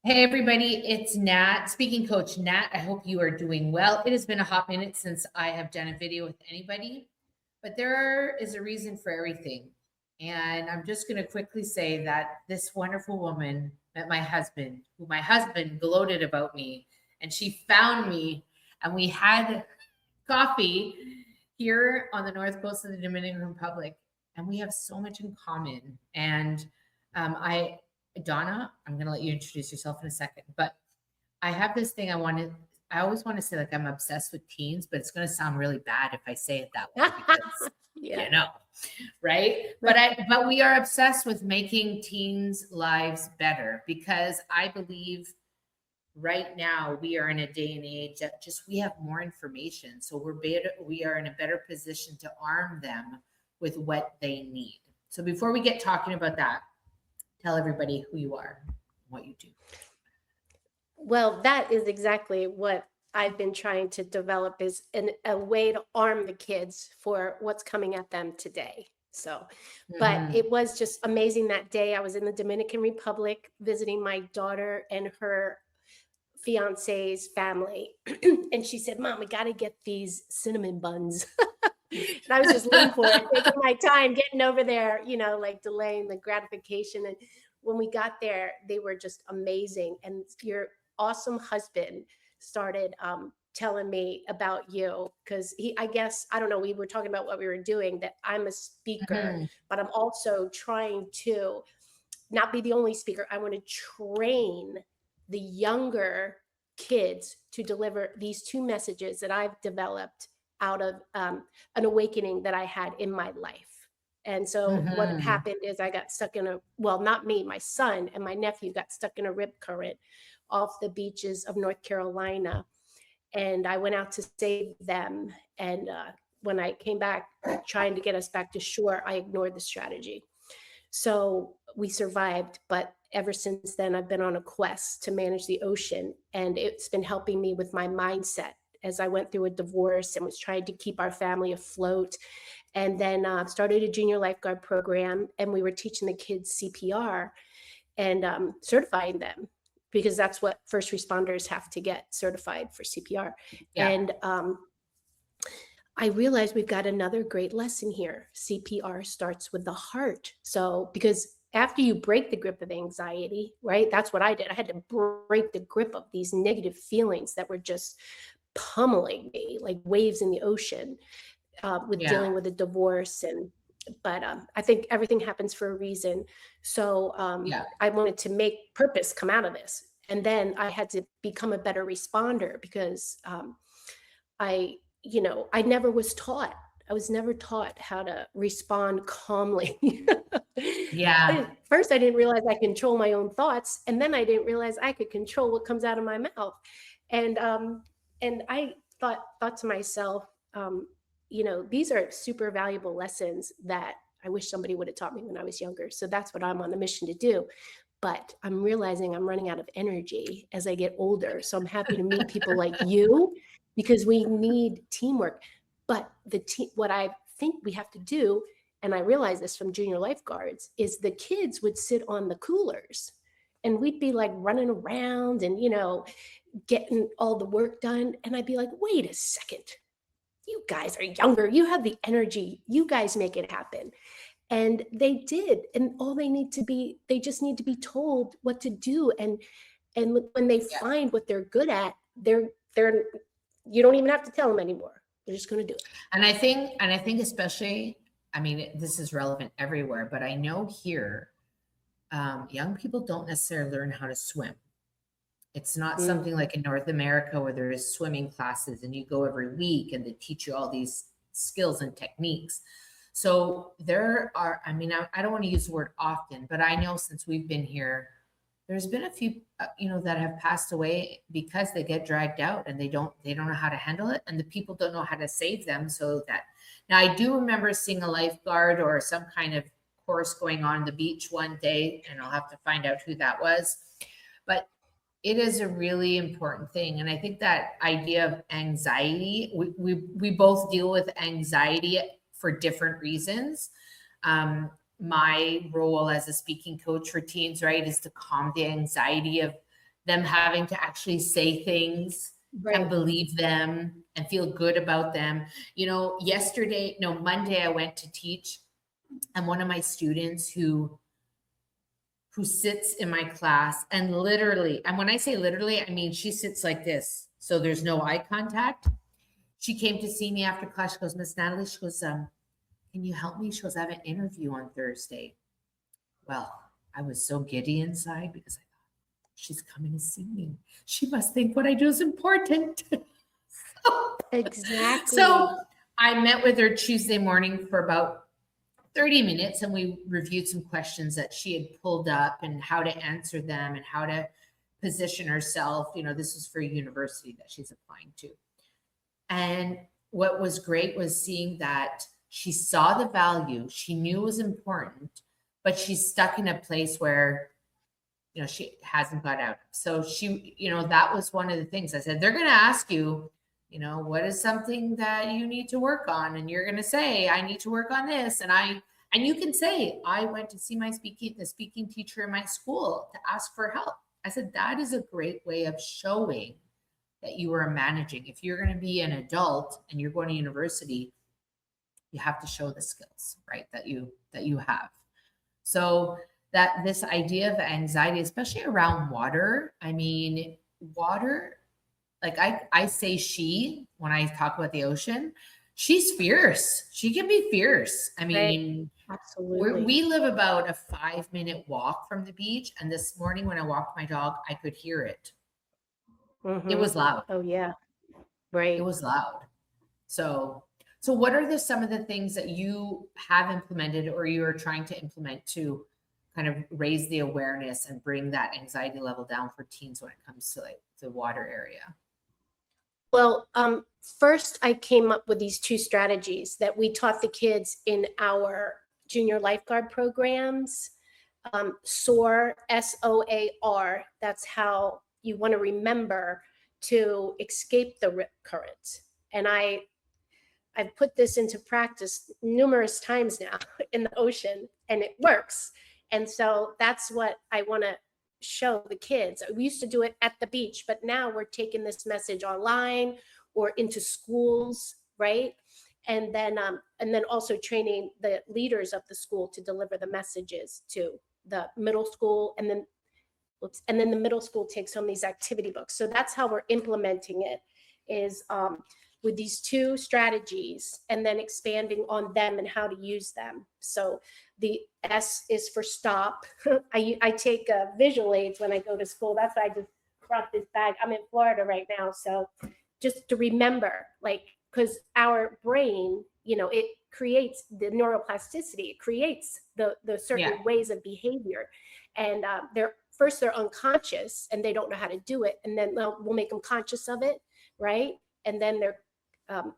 Hey everybody, it's Nat, speaking coach Nat. I hope you are doing well. It has been a hot minute since I have done a video with anybody, but there is a reason for everything. And I'm just going to quickly say that this wonderful woman met my husband, who my husband gloated about me, and she found me, and we had coffee here on the north coast of the Dominican Republic, and we have so much in common. And I Donna, I'm going to let you introduce yourself in a second, but I have this thing I always want to say like I'm obsessed with teens, but it's going to sound really bad if I say it that way because, Yeah. you know, right? But we are obsessed with making teens' lives better because I believe right now we are in a day and age that just we have more information. So we are in a better position to arm them with what they need. So before we get talking about that, tell everybody who you are, what you do. Well, that is exactly what I've been trying to develop is a way to arm the kids for what's coming at them today. So, but it was just amazing that day. I was in the Dominican Republic visiting my daughter and her fiance's family. And she said, Mom, we got to get these cinnamon buns. And I was just living for it, taking my time, getting over there, like delaying the gratification. And when we got there, they were just amazing. And your awesome husband started telling me about you because I guess, I don't know, we were talking about what we were doing, that I'm a speaker, but I'm also trying to not be the only speaker. I want to train the younger kids to deliver these two messages that I've developed out of an awakening that I had in my life. And so what happened is I got stuck in not me, my son and my nephew got stuck in a rip current off the beaches of North Carolina. And I went out to save them. And when I came back trying to get us back to shore, I ignored the strategy. So we survived, but ever since then, I've been on a quest to manage the ocean, and it's been helping me with my mindset as I went through a divorce and was trying to keep our family afloat. And then started a junior lifeguard program, and we were teaching the kids CPR and certifying them because that's what first responders have to get certified for CPR. Yeah. And I realized we've got another great lesson here. CPR starts with the heart. So, because after you break the grip of anxiety, right? That's what I did. I had to break the grip of these negative feelings that were just pummeling me like waves in the ocean with dealing with a divorce. But I think everything happens for a reason. So I wanted to make purpose come out of this. And then I had to become a better responder because I never was taught. I was never taught how to respond calmly. First, I didn't realize I control my own thoughts. And then I didn't realize I could control what comes out of my mouth. And I thought to myself, these are super valuable lessons that I wish somebody would have taught me when I was younger. So that's what I'm on a mission to do. But I'm realizing I'm running out of energy as I get older. So I'm happy to meet people like you because we need teamwork. But what I think we have to do, and I realized this from junior lifeguards, is the kids would sit on the coolers and we'd be like running around and, getting all the work done. And I'd be like, wait a second, you guys are younger. You have the energy. You guys make it happen. And they did. And all they just need to be told what to do. And when they find what they're good at, they're you don't even have to tell them anymore. They're just going to do it. And I think especially, I mean, this is relevant everywhere, but I know here, young people don't necessarily learn how to swim. It's not something like in North America where there is swimming classes and you go every week and they teach you all these skills and techniques. So there are, I don't want to use the word often, but I know since we've been here, there's been a few, that have passed away because they get dragged out and they don't know how to handle it. And the people don't know how to save them. So that now I do remember seeing a lifeguard or some kind of course going on the beach one day, and I'll have to find out who that was. But it is a really important thing. And I think that idea of anxiety, we both deal with anxiety for different reasons. My role as a speaking coach for teens, right, is to calm the anxiety of them having to actually say things and Right. believe them and feel good about them. You know, Monday I went to teach, and one of my students who sits in my class and literally, and when I say literally, I mean she sits like this, so there's no eye contact. She came to see me after class. She goes, Miss Natalie, she goes, can you help me? She goes, I have an interview on Thursday. Well, I was so giddy inside because I thought, she's coming to see me. She must think what I do is important. Exactly. So I met with her Tuesday morning for about 30 minutes, and we reviewed some questions that she had pulled up and how to answer them and how to position herself. You know, this was for a university that she's applying to. And what was great was seeing that she saw the value, she knew it was important, but she's stuck in a place where, you know, she hasn't got out. So she, you know, that was one of the things I said, they're going to ask you, you know, what is something that you need to work on? And you're going to say, I need to work on this. And you can say, I went to see the speaking teacher in my school to ask for help. I said, that is a great way of showing that you are managing. If you're going to be an adult and you're going to university, you have to show the skills, right? That you have. So that this idea of anxiety, especially around water, I mean, water, like I say she, when I talk about the ocean, she's fierce. She can be fierce. I Right. mean, Absolutely. we live about a 5-minute walk from the beach. And this morning when I walked my dog, I could hear it. It Mm-hmm. was loud. Oh, yeah. It Right. was loud. So, so what are some of the things that you have implemented or you are trying to implement to kind of raise the awareness and bring that anxiety level down for teens when it comes to like the water area? Well, first I came up with these two strategies that we taught the kids in our junior lifeguard programs. SOAR, SOAR. That's how you want to remember to escape the rip current. And I've put this into practice numerous times now in the ocean, and it works. And so that's what I want to show the kids. We used to do it at the beach, but now we're taking this message online or into schools, right? And then also training the leaders of the school to deliver the messages to the middle school, and then the middle school takes home these activity books. So that's how we're implementing it, is with these two strategies and then expanding on them and how to use them. So the S is for stop. I take visual aids when I go to school. That's why I just brought this bag. I'm in Florida right now. So just to remember, like, because our brain, you know, it creates the neuroplasticity, it creates the certain Yeah. ways of behavior. And they're unconscious and they don't know how to do it. And then we'll make them conscious of it, right? And then they're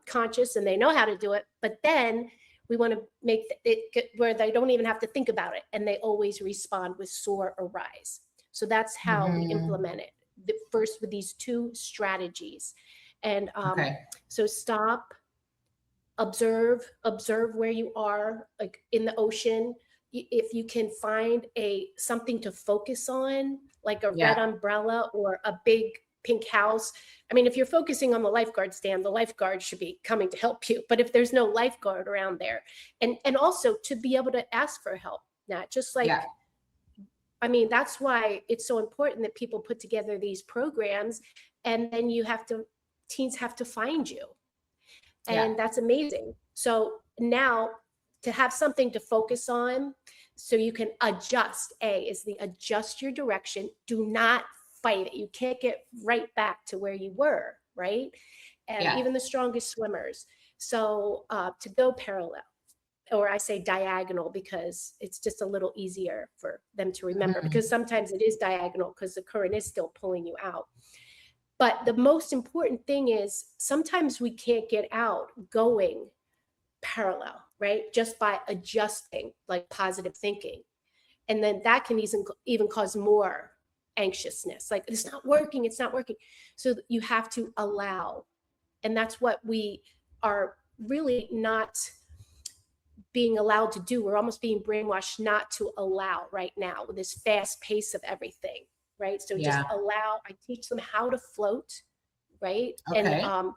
conscious and they know how to do it. But then we want to make it where they don't even have to think about it and they always respond with soar or rise. So that's how we Hmm. implement it. First with these two strategies. And Okay. so stop, observe where you are, like in the ocean. If you can find something to focus on, like a red Yeah. umbrella or a big pink house. I mean, if you're focusing on the lifeguard stand, the lifeguard should be coming to help you. But if there's no lifeguard around there, and also to be able to ask for help, not just Yeah. like, I mean, that's why it's so important that people put together these programs, and then teens have to find you, Yeah. and that's amazing. So now to have something to focus on so you can adjust. Adjust your direction. Do not fight it. You can't get right back to where you were, right? And Yeah. even the strongest swimmers. So to go parallel, or I say diagonal because it's just a little easier for them to remember, because Mhm. sometimes it is diagonal because the current is still pulling you out. But the most important thing is sometimes we can't get out going parallel, right? Just by adjusting, like positive thinking. And then that can even cause more anxiousness. Like, it's not working, it's not working. So you have to allow. And that's what we are really not being allowed to do. We're almost being brainwashed not to allow right now with this fast pace of everything. right? So just Yeah. I teach them how to float, right? And Okay.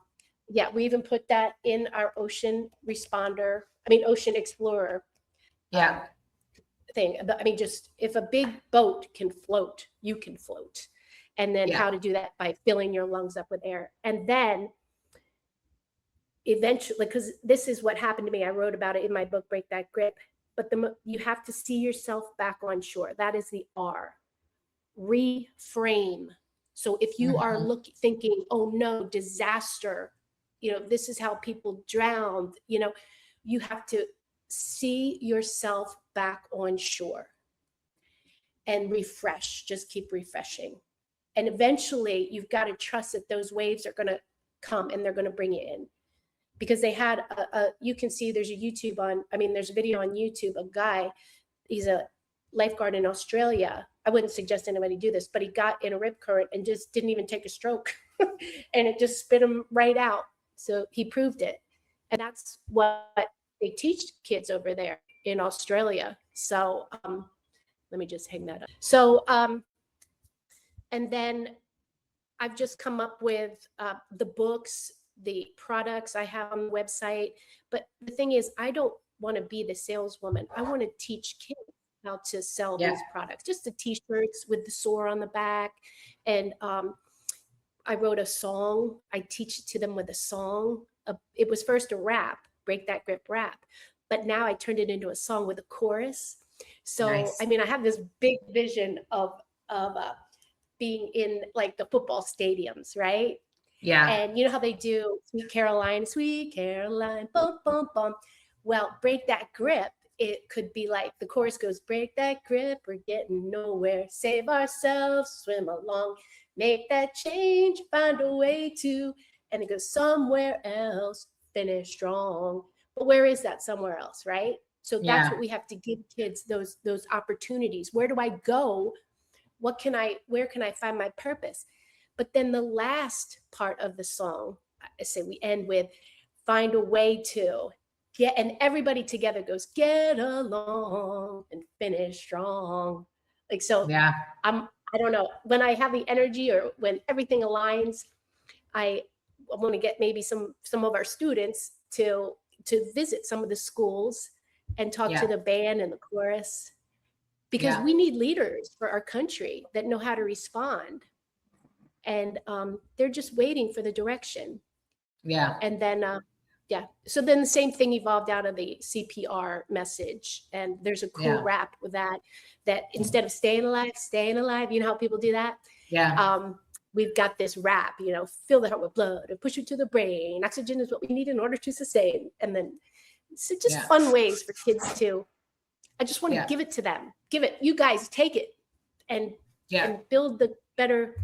yeah, we even put that in our ocean explorer um, Yeah. thing. I mean, just if a big boat can float, you can float. And then Yeah. how to do that by filling your lungs up with air. And then eventually, because this is what happened to me, I wrote about it in my book, Break That Grip. But you have to see yourself back on shore. That is the R. Reframe. So if you are Mhm. thinking, oh no, disaster, this is how people drowned, you have to see yourself back on shore and refresh, just keep refreshing. And eventually you've got to trust that those waves are going to come and they're going to bring you in. Because they had you can see there's a video on YouTube, a guy, he's a lifeguard in Australia. I wouldn't suggest anybody do this, but he got in a rip current and just didn't even take a stroke. And it just spit him right out. So he proved it. And that's what they teach kids over there in Australia. So let me just hang that up. So, and then I've just come up with the books, the products I have on the website. But the thing is, I don't want to be the saleswoman. I want to teach kids how to sell Yeah. these products, just the t-shirts with the SOAR on the back. And I wrote a song. I teach it to them with a song. It was first a rap, Break That Grip rap. But now I turned it into a song with a chorus. So, Nice. I mean, I have this big vision of being in like the football stadiums, right? Yeah. And you know how they do Sweet Caroline, bum, bum, bum. Well, Break That Grip, it could be like the chorus goes, break that grip, we're getting nowhere, save ourselves, swim along, make that change, find a way to, and it goes somewhere else, finish strong. But where is that somewhere else, right? So that's Yeah. what we have to give kids, those opportunities. Where do I go? Where can I find my purpose? But then the last part of the song, I say we end with find a way to get, and everybody together goes, get along and finish strong. Like, so Yeah. I don't know, when I have the energy or when everything aligns, I want to get maybe some of our students to visit some of the schools and talk to Yeah. the band and the chorus, because Yeah. we need leaders for our country that know how to respond. And they're just waiting for the direction. Yeah. And then, yeah. So then the same thing evolved out of the CPR message. And there's a cool Yeah. rap with that instead of staying alive, you know how people do that? Yeah. We've got this rap, fill the heart with blood and push it to the brain. Oxygen is what we need in order to sustain. And then, so just Yeah. fun ways for kids to, I just want to Yeah. give it to them. Give it, you guys take it and Yeah. build the better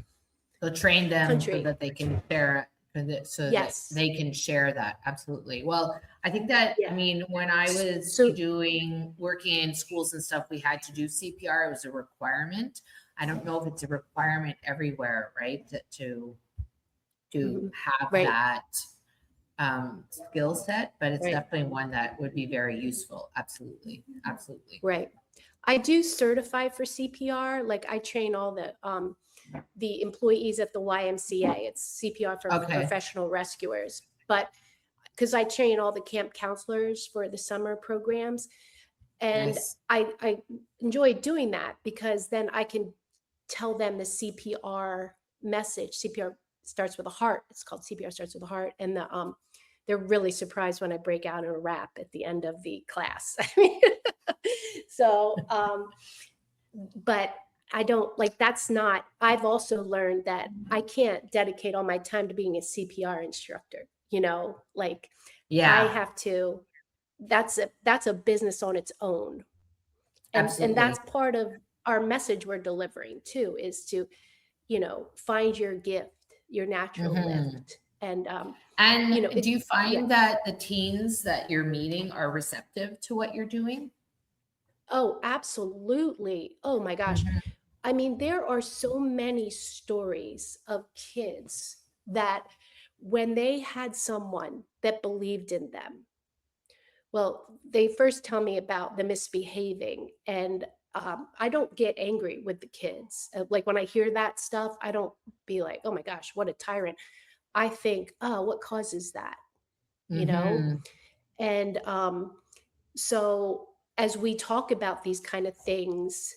So train them so country. that they can share so that Yes. they can share that. Absolutely. Well, I think that, I Yeah. mean, when I was So working in schools and stuff, we had to do CPR. It was a requirement. I don't know if it's a requirement everywhere, right? To have right, that skill set, but it's right, definitely one that would be very useful. Absolutely. Absolutely. right. I do certify for CPR. Like I train all the employees at the YMCA. It's CPR for Okay. professional rescuers. But because I train all the camp counselors for the summer programs, and Nice. I enjoy doing that because then I can tell them the CPR message. CPR starts with a heart. It's called CPR starts with a heart, and they're really surprised when I break out in a rap at the end of the class. I mean, so but I don't like that's not. I've also learned that I can't dedicate all my time to being a CPR instructor. Like I Yeah. have to. That's a business on its own, and Absolutely. that's part of our message we're delivering too, is to find your gift, your natural Hmm. gift. And And do it's you yeah. find that the teens that you're meeting are receptive to what you're doing? Oh, absolutely. Oh my gosh. Mhm. I mean, there are so many stories of kids that when they had someone that believed in them, well, they first tell me about the misbehaving, and I don't get angry with the kids. Like when I hear that stuff, I don't be like, oh my gosh, what a tyrant. I think, oh, what causes that? You know? Mm-hmm. And so as we talk about these kind of things,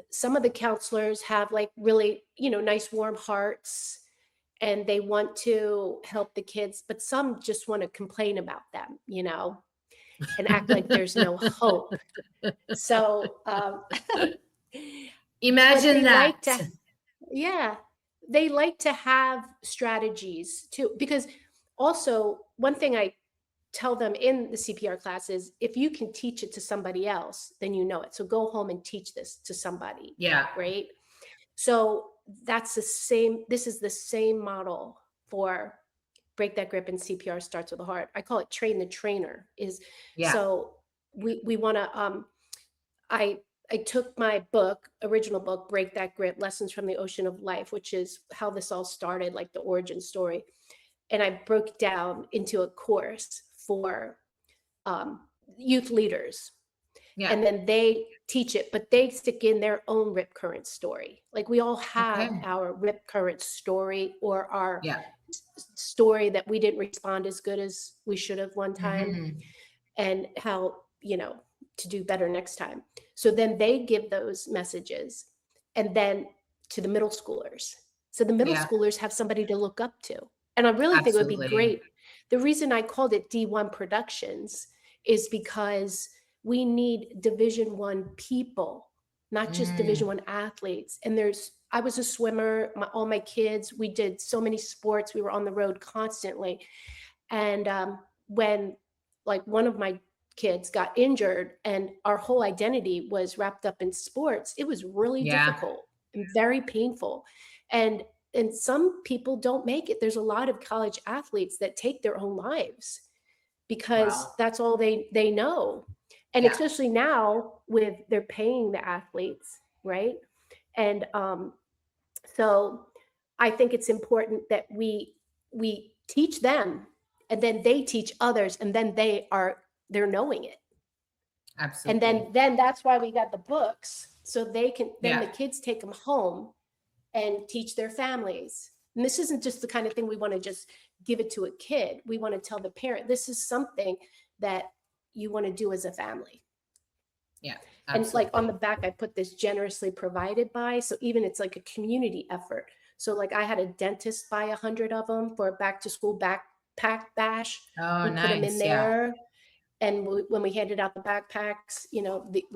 some of the counselors have like really, nice warm hearts and they want to help the kids, but some just want to complain about them, and act like there's no hope. So, but Imagine they that. like to, yeah, they like to have strategies too. Because also, one thing I tell them in the CPR class is if you can teach it to somebody else, then you know it. So go home and teach this to somebody, Yeah. right? So this is the same model for break that grip and CPR starts with the heart. I call it train the trainer is Yeah. so we want to I took my original book, Break That Grip, Lessons from the Ocean of Life, which is how this all started, like the origin story. And I broke it down into a course for youth leaders. Yeah. And then they teach it, but they stick in their own rip current story. Like we all have Okay. our rip current story or our Yeah. story that we didn't respond as good as we should have one time, Mm-hmm. and how, to do better next time. So then they give those messages and then to the middle schoolers. So the middle Yeah. schoolers have somebody to look up to. And I really think it would be Absolutely. great. The reason I called it D1 Productions is because we need Division One people, not just Division Mm. One athletes. And I was a swimmer, all my kids, we did so many sports. We were on the road constantly. And when like one of my kids got injured and our whole identity was wrapped up in sports, it was really Yeah. difficult and very painful. And some people don't make it. There's a lot of college athletes that take their own lives because Wow. that's all they know. And Yeah. especially now with they're paying the athletes, right? And so I think it's important that we teach them and then they teach others and then they're knowing it. And Absolutely. then that's why we got the books so then the Yeah. kids take them home and teach their families. And this isn't just the kind of thing we want to just give it to a kid. We want to tell the parent this is something that you want to do as a family. Yeah. And like on the Absolutely. back, I put this generously provided by. So even it's like a community effort. So like I had a dentist buy 100 of them for a back to school backpack bash. Oh, We put them in nice. Yeah. there. And when we handed out the backpacks, we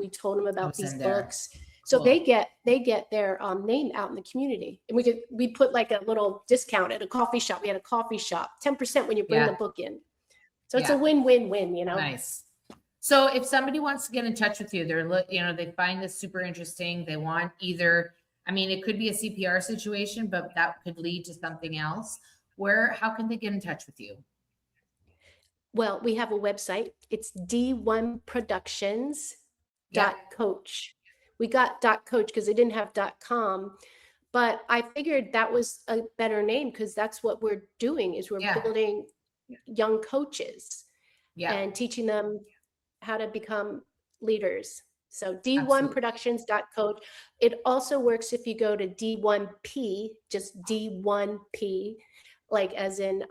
told them I about was these in there. books. So they Cool. get their name out in the community. And we put like a little discount at a coffee shop. We had a coffee shop, 10% when you bring the Yeah. book in. So it's a Yeah. win-win-win, Nice. So if somebody wants to get in touch with you, they find this super interesting. They want either, I mean, it could be a CPR situation, but that could lead to something else. How can they get in touch with you? Well, we have a website. It's Yeah. d1productions.coach. We got .coach because they didn't have .com, but I figured that was a better name because that's what we're doing is we're Yeah. building young coaches Yeah. and teaching them how to become leaders. So Absolutely. d1productions.coach. It also works if you go to D1P, just D1P, like as in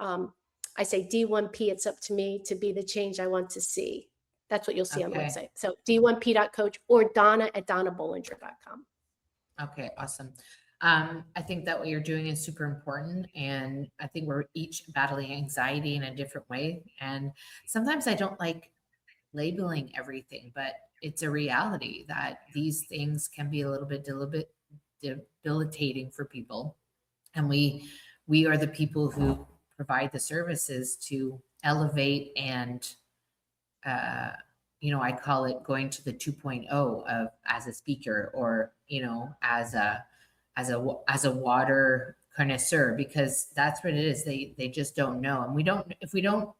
I say D1P, it's up to me to be the change I want to see. That's what you'll see on the Okay. website. So d1p.coach or Donna at donnabollinger.com. Okay. Awesome. I think that what you're doing is super important. And I think we're each battling anxiety in a different way. And sometimes I don't like labeling everything, but it's a reality that these things can be a little bit debilitating for people. And we are the people who provide the services to elevate and I call it going to the 2.0 of as a speaker or as a water connoisseur, because that's what it is. They just don't know, and if we don't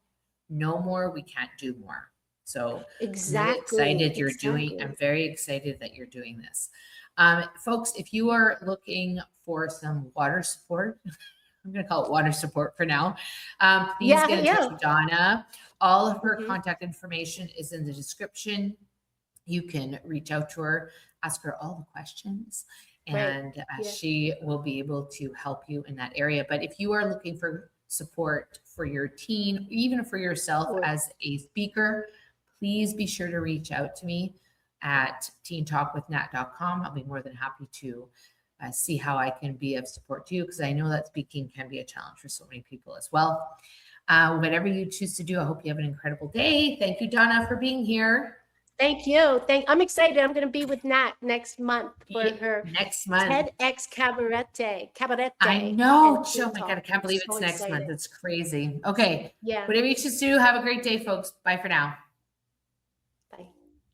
know more, we can't do more. So I'm really excited I'm very excited that you're doing this. Folks, if you are looking for some water support, I'm going to call it water support for now. Please get in touch with Donna. All of her contact information is in the description. you can reach out to her, ask her all the questions, Right. and Yeah. she will be able to help you in that area. But if you are looking for support for your teen, even for yourself Or as a speaker, please be sure to reach out to me at teentalkwithnat.com. I'll be more than happy to see how I can be of support to you, because I know that speaking can be a challenge for so many people as well. Whatever you choose to do, I hope you have an incredible day. Thank you, Donna, for being here. thank you. I'm excited. I'm going to be with Nat next month for Yeah, her next month. TEDx Cabaret I Day. know. and Oh Teen my God, I Talk. can't I'm believe so it's next month. excited. It's crazy. Okay. Yeah. Whatever you choose to do, have a great day, folks. Bye for now.